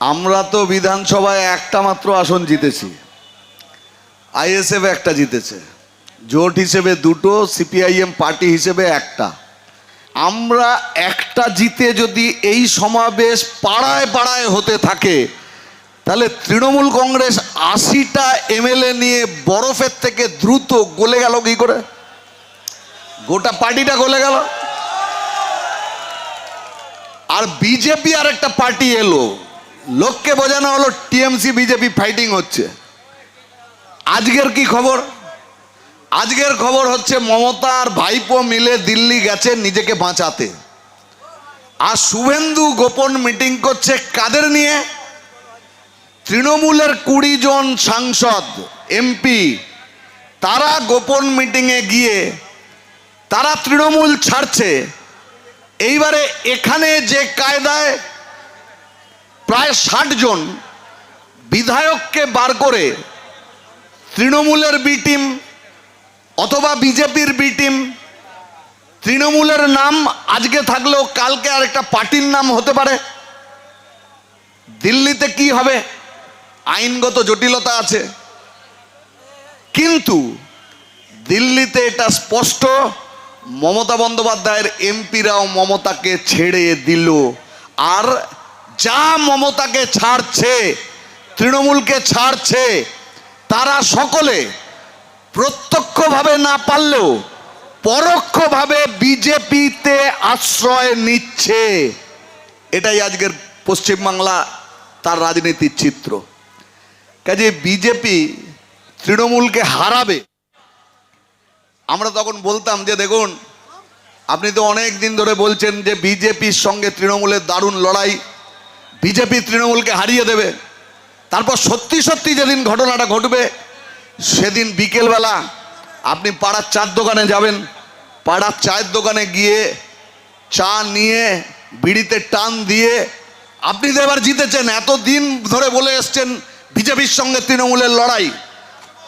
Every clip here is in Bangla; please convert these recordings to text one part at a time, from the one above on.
আমরা তো বিধানসভায় একটা মাত্র আসন জিতেছি, আইএসএফ একটা জিতেছে, জোট হিসেবে দুটো, সিপিআইএম পার্টি হিসেবে একটা। আমরা একটা জিতে যদি এই সমাবেশ পাড়ায় পাড়ায় হতে থাকে, তাহলে তৃণমূল কংগ্রেস 80টা এমএলএ নিয়ে বরফের থেকে দ্রুত গলে গেল কি করে? গোটা পার্টিটা গলে গেল। আর বিজেপি আর একটা পার্টি এলো, লোককে বোঝানো হলো টিএমসি বিজেপি ফাইটিং হচ্ছে। আজকের কি খবর? আজকের খবর হচ্ছে মমতা আর ভাইপো মিলে দিল্লি গেছে নিজেকে বাঁচাতে, আর শুভেন্দু গোপন মিটিং করছে কাদের নিয়ে? তৃণমূলের 20 জন সাংসদ এমপি, তারা গোপন মিটিংয়ে গিয়ে তারা তৃণমূল ছাড়ছে। এইবারে এখানে যে কায়দায় প্রায় 60 জন বিধায়ককে বার করে তৃণমূলের বি টিম অথবা বিজেপির বি টিম, তৃণমূলের নাম আজকে থাকলেও কালকে আরেকটা পার্টির নাম হতে পারে। দিল্লিতে কি হবে? আইনগত জটিলতা আছে, কিন্তু দিল্লিতে এটা স্পষ্ট, মমতা বন্দ্যোপাধ্যায়ের এমপিরাও মমতাকে ছেড়ে দিল। আর যা মমতাকে ছাড়ছে, তৃণমূলকে ছাড়ছে, তারা সকলে প্রত্যক্ষভাবে না পারলেও পরোক্ষভাবে বিজেপিতে আশ্রয় নিচ্ছে। এটাই আজকের পশ্চিমবাংলা তার রাজনীতির চিত্র। কাজে বিজেপি তৃণমূলকে হারাবে। আমরা তখন বলতাম যে দেখুন, আপনি তো অনেক দিন ধরে বলছেন যে বিজেপির সঙ্গে তৃণমূলের দারুণ লড়াই, বিজেপি তৃণমূলকে হারিয়ে দেবে। তারপর সত্যি সত্যি যেদিন ঘটনাটা ঘটবে, সেদিন বিকেলবেলা আপনি পাড়ার চার দোকানে যাবেন, পাড়ার চায়ের দোকানে গিয়ে চা নিয়ে বিড়িতে টান দিয়ে আপনি তো এবার জিতেছেন, এতদিন ধরে বলে এসছেন বিজেপির সঙ্গে তৃণমূলের লড়াই।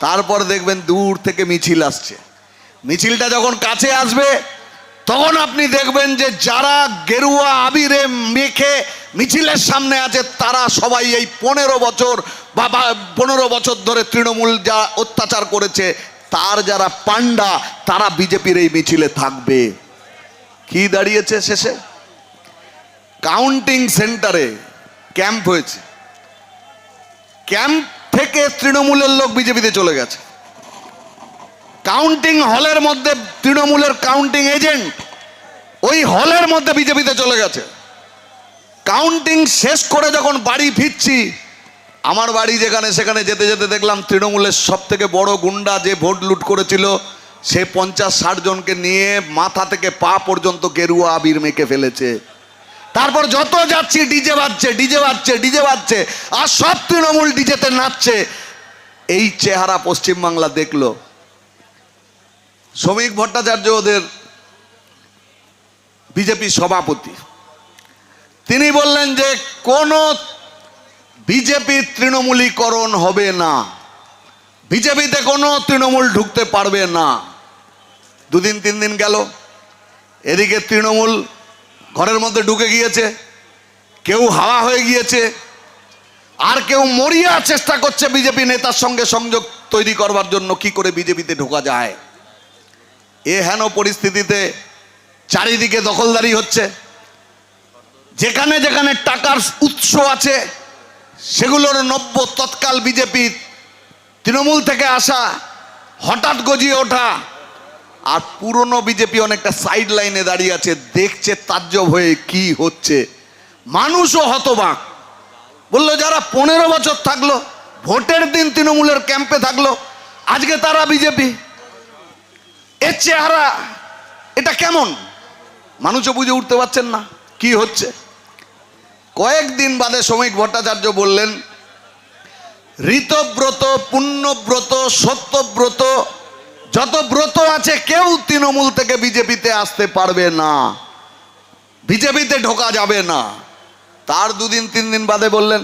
তারপর দেখবেন দূর থেকে মিছিল আসছে। মিছিলটা যখন কাছে আসবে, তখন আপনি দেখবেন যে যারা গেরুয়া আবিরে মেখে মিছিলের সামনে আছে, তারা সবাই এই 15 বছর বা 15 বছর ধরে তৃণমূল যা অত্যাচার করেছে, তার যারা পান্ডা, তারা বিজেপির এই মিছিলে থাকবে। কি দাঁড়িয়েছে শেষে? কাউন্টিং সেন্টারে ক্যাম্প হয়েছে, ক্যাম্প থেকে তৃণমূলের লোক বিজেপিতে চলে গেছে। কাউন্টিং হলের মধ্যে তৃণমূলের কাউন্টিং এজেন্ট ওই হলের মধ্যে বিজেপিতে চলে গেছে। কাউন্টিং শেষ করে যখন বাড়ি ফিরছি, আমার বাড়ি যেখানে, সেখানে যেতে যেতে দেখলাম তৃণমূলের সব থেকে বড় গুন্ডা যে ভোট লুট করেছিল, সে 50-60 জনকে নিয়ে মাথা থেকে পা পর্যন্ত গেরুয়া আবির মেখে ফেলেছে। তারপর যত যাচ্ছি ডিজে বাজছে, ডিজে বাজছে, ডিজে বাজছে, আর সব তৃণমূল ডিজেতে নাচছে। এই চেহারা পশ্চিমবাংলা দেখলো। শ্রমিক ভট্টাচার্য ওদের বিজেপি সভাপতি, তিনি বললেন যে কোনো বিজেপি তৃণমূলীকরণ হবে না, বিজেপিতে কোনো তৃণমূল ঢুকতে পারবে না। 2 দিন 3 দিন গেল, এদিকে তৃণমূল ঘরের মধ্যে ঢুকে গিয়েছে, কেউ হাওয়া হয়ে গিয়েছে, আর কেউ মরিয়া চেষ্টা করছে বিজেপি নেতার সঙ্গে সংযোগ তৈরি করবার জন্য, কি করে বিজেপিতে ঢোকা যায়। এ হেন পরিস্থিতিতে চারিদিকে দখলদারি হচ্ছে। যেখানে যেখানে টাকার উৎস আছে, সেগুলোর 90 তৎকাল বিজেপি, তৃণমূল থেকে আসা, হঠাৎ গজিয়ে ওঠা। আর পুরনো বিজেপি অনেকটা সাইড লাইনে দাঁড়িয়ে আছে, দেখছে তাজ্জব হয়ে কি হচ্ছে। মানুষও হতবাক, বললো যারা 15 বছর থাকলো, ভোটের দিন তৃণমূলের ক্যাম্পে থাকলো, আজকে তারা বিজেপি। এর চেহারা এটা কেমন? মানুষও বুঝে উঠতে পারছেন না কি হচ্ছে। কয়েকদিন বাদে শ্রমিক ভট্টাচার্য বললেন, ঋতব্রত, পুণ্যব্রত, সত্যব্রত, যত ব্রত আছে, কেউ তৃণমূল থেকে বিজেপিতে আসতে পারবে না, বিজেপিতে ঢোকা যাবে না। তার 2 দিন 3 দিন বাদে বললেন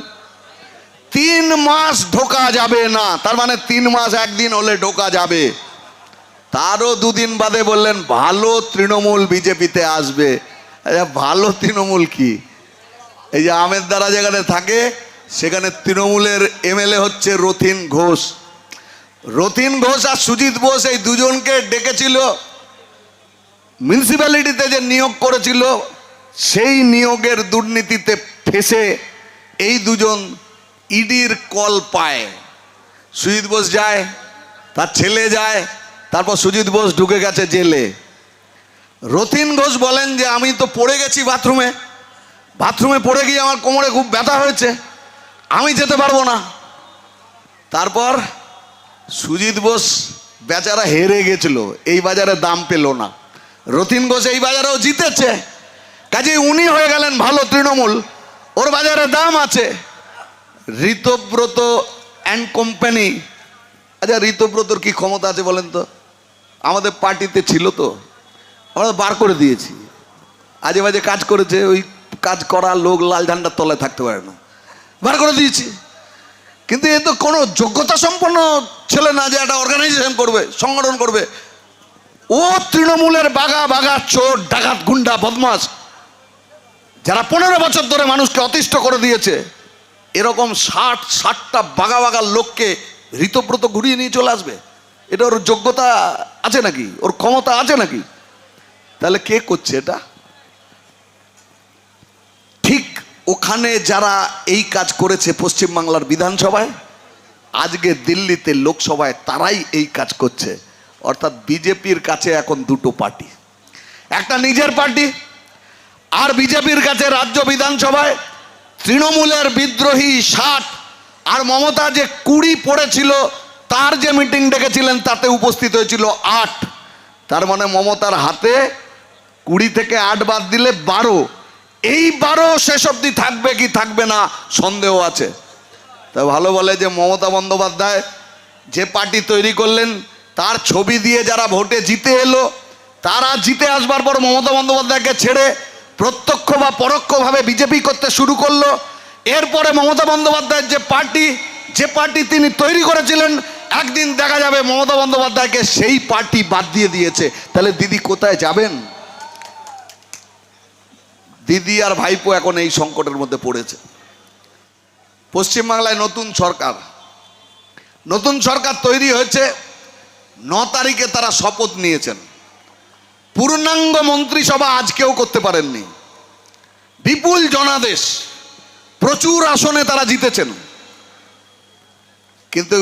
3 মাস ঢোকা যাবে না, তার মানে 3 মাস 1 দিন হলে ঢোকা যাবে। তারও 2 দিন বাদে বললেন ভালো তৃণমূল বিজেপিতে আসবে। ভালো তৃণমূল কি? এই যে আমের দ্বারা যেখানে থাকে, সেখানে তৃণমূলের এমএলএ হচ্ছে রথিন ঘোষ। রথিন ঘোষ আর সুজিত বোস এই দুজনকে ডেকেছিল মিউনিসিপ্যালিটিতে, যে নিয়োগ করেছিল সেই নিয়োগের দুর্নীতিতে ফেসে এই দুজন ইডির কল পায়। সুজিত বোস যায়, তার ছেলে যায়, তারপর সুজিত বোস ঢুকে গেছে জেলে। রথিন ঘোষ বলেন যে আমি তো পড়ে গেছি বাথরুমে পড়ে গিয়ে আমার কোমরে খুব ব্যথা হয়েছে, আমি যেতে পারবো না। তারপর সুজিত বোস বেচারা হেরে গেছিল, এই বাজারে দাম পেল না। রথিন ঘোষ এই বাজারেও জিতেছে, কাজে উনি হয়ে গেলেন ভালো তৃণমূল, ওর বাজারে দাম আছে। ঋতব্রত অ্যান্ড কোম্পানি, আচ্ছা ঋতব্রতর কি ক্ষমতা আছে বলেন তো? আমাদের পার্টিতে ছিল তো, আমরা বার করে দিয়েছি। আজে বাজে কাজ করেছে, ওই কাজ করা লোক লাল ঝান্ডার তলায় থাকতে পারে না, বার করে দিয়েছি। কিন্তু এ তো কোনো যোগ্যতা সম্পন্ন ছেলে না যে একটা অর্গানাইজেশন করবে, সংগঠন করবে। ও তৃণমূলের বাগা বাগা চোর, ডাকাত, গুন্ডা, বদমাস, যারা 15 বছর ধরে মানুষকে অতিষ্ঠ করে দিয়েছে, এরকম 60টা বাগা বাগা লোককে ঋতব্রত ঘুরিয়ে নিয়ে চলে আসবে? এটা ওর যোগ্যতা আছে নাকি? ওর ক্ষমতা আছে নাকি? তাহলে কে করছে এটা? ঠিক ওখানে যারা এই কাজ করেছে পশ্চিমবাংলার বিধানসভায়, আজকে দিল্লিতে লোকসভায় তারাই এই কাজ করছে। অর্থাৎ বিজেপির কাছে এখন দুটো পার্টি, একটা নিজের পার্টি, আর বিজেপির কাছে রাজ্য বিধানসভায় তৃণমূলের বিদ্রোহী 60 আর মমতা যে 20 পড়েছিল, তার যে মিটিং ডেকেছিলেন তাতে উপস্থিত হয়েছিল 8। তার মানে মমতার হাতে 20 থেকে 8 বাদ দিলে 12। এই 12 শেষ অবধি থাকবে কি থাকবে না সন্দেহ আছে। তা ভালো বলে যে মমতা বন্দ্যোপাধ্যায় যে পার্টি তৈরি করলেন, তার ছবি দিয়ে যারা ভোটে জিতে এলো, তারা জিতে আসবার পর মমতা বন্দ্যোপাধ্যায়কে ছেড়ে প্রত্যক্ষ বা পরোক্ষভাবে বিজেপি করতে শুরু করলো। এরপরে মমতা বন্দ্যোপাধ্যায়ের যে পার্টি তিনি তৈরি করেছিলেন, একদিন দেখা যাবে মমতা বন্দ্যোপাধ্যায়কে সেই পার্টি বাদ দিয়ে দিয়েছে। তাহলে দিদি কোথায় যাবেন? দিদি আর ভাইপো এখন এই সংকটের মধ্যে পড়েছে। পশ্চিমবাংলায় নতুন সরকার তৈরি হয়েছে। 9 তারিখে তারা শপথ নিয়েছেন। পূর্ণাঙ্গ মন্ত্রিসভা আজকেও করতে পারেননি। বিপুল জনাদেশ, প্রচুর আসনে তারা জিতেছেন, কিন্তু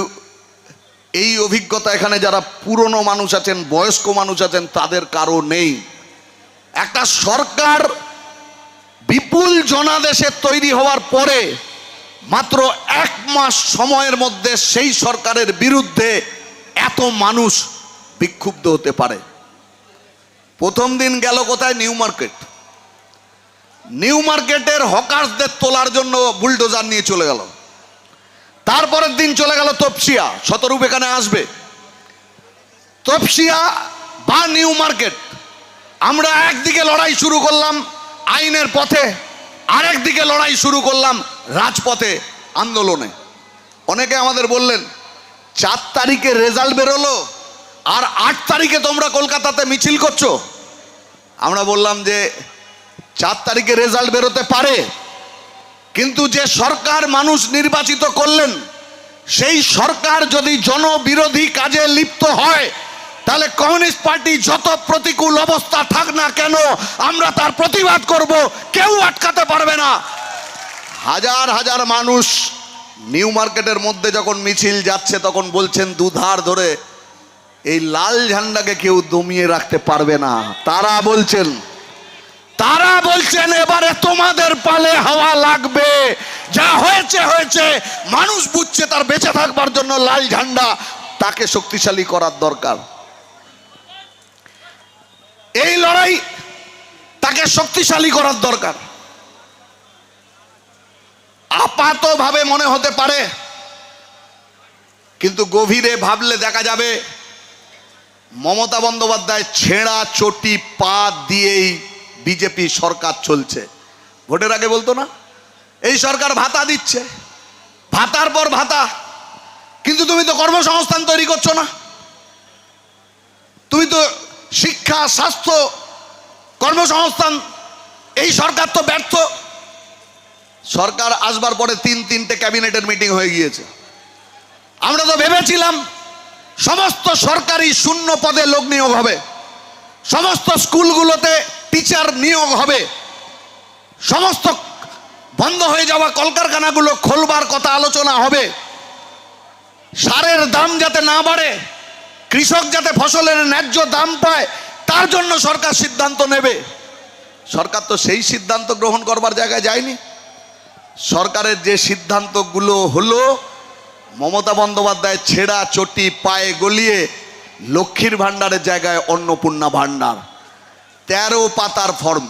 এই অভিজ্ঞতা এখানে যারা পুরনো মানুষ আছেন, বয়স্ক মানুষ আছেন, তাদের কারো নেই। একটা সরকার বিপুল জনাদেশে তৈরি হওয়ার পরে মাত্র 1 মাস সময়ের মধ্যে সেই সরকারের বিরুদ্ধে এত মানুষ বিক্ষুব্ধ হতে পারে। প্রথম দিন গেল কোথায়? নিউ মার্কেটের হকার্সদের তোলার জন্য বুলডোজার নিয়ে চলে গেল। তারপরের দিন চলে গেল তপসিয়া, শতরূপ এখানে আসবে। তপসিয়া বা নিউ মার্কেট, আমরা একদিকে লড়াই শুরু করলাম আইনের পথে, আরেকদিকে লড়াই শুরু করলাম রাজপথে আন্দোলনে। অনেকে আমাদের বললেন 4 তারিখে রেজাল্ট বেরোলো আর 8 তারিখে তোমরা কলকাতাতে মিছিল করছো। আমরা বললাম যে 4 তারিখে রেজাল্ট বেরোতে পারে, কিন্তু যে সরকার মানুষ নির্বাচিত করলেন, সেই সরকার যদি জনবিরোধী কাজে লিপ্ত হয়, তাহলে কমিউনিস্ট পার্টি যত প্রতিকূল অবস্থা থাক না কেন, আমরা তার প্রতিবাদ করব, কেউ আটকাতে পারবে না। হাজার হাজার মানুষ নিউ মার্কেটের মধ্যে যখন মিছিল যাচ্ছে, তখন বলছেন দুধার ধরে এই লাল ঝান্ডাকে কেউ দমিয়ে রাখতে পারবে না। তারা বলছেন এবারে তোমাদের পালে হাওয়া লাগবে, যা হয়েছে হয়েছে। মানুষ বুঝছে তার বেঁচে থাকবার জন্য লাল ঝান্ডা তাকে শক্তিশালী করার দরকার। এই লড়াই তাকে শক্তিশালী করার দরকার। আপাতভাবে মনে হতে পারে, কিন্তু গভীরে ভাবলে দেখা যাবে মমতা বন্দ্যোপাধ্যায় ছেঁড়া চটি পা দিয়েই বিজেপি সরকার চলছে। ভোটের আগে বলতো না এই সরকার ভাতা দিচ্ছে, ভাতার পর ভাতা, কিন্তু তুমি তো কর্মসংস্থান তৈরি করছো না। তুমি তো শিক্ষা, স্বাস্থ্য, কর্মসংস্থান, এই সরকার তো ব্যর্থ। সরকার আসবার পরে তিনটে ক্যাবিনেটের মিটিং হয়ে গিয়েছে। আমরা তো ভেবেছিলাম সমস্ত সরকারি শূন্য পদে লোক নিয়োগ হবে, সমস্ত স্কুলগুলোতে টিচার নিয়োগ হবে, সমস্ত বন্ধ হয়ে যাওয়া কলকারখানাগুলো খোলবার কথা আলোচনা হবে, সারের দাম যাতে না বাড়ে, কৃষক যাতে ফসলের ন্যায্য দাম পায় তার জন্য সরকার সিদ্ধান্ত নেবে। সরকার তো সেই সিদ্ধান্ত গ্রহণ করবার জায়গায় যায়নি। সরকারের যে সিদ্ধান্তগুলো হলো, মমতা বন্দ্যোপাধ্যায় ছেঁড়া চটি পায়ে গলিয়ে লক্ষ্মীর ভাণ্ডারের জায়গায় অন্নপূর্ণা ভাণ্ডার, 13 পাতার ফর্ম।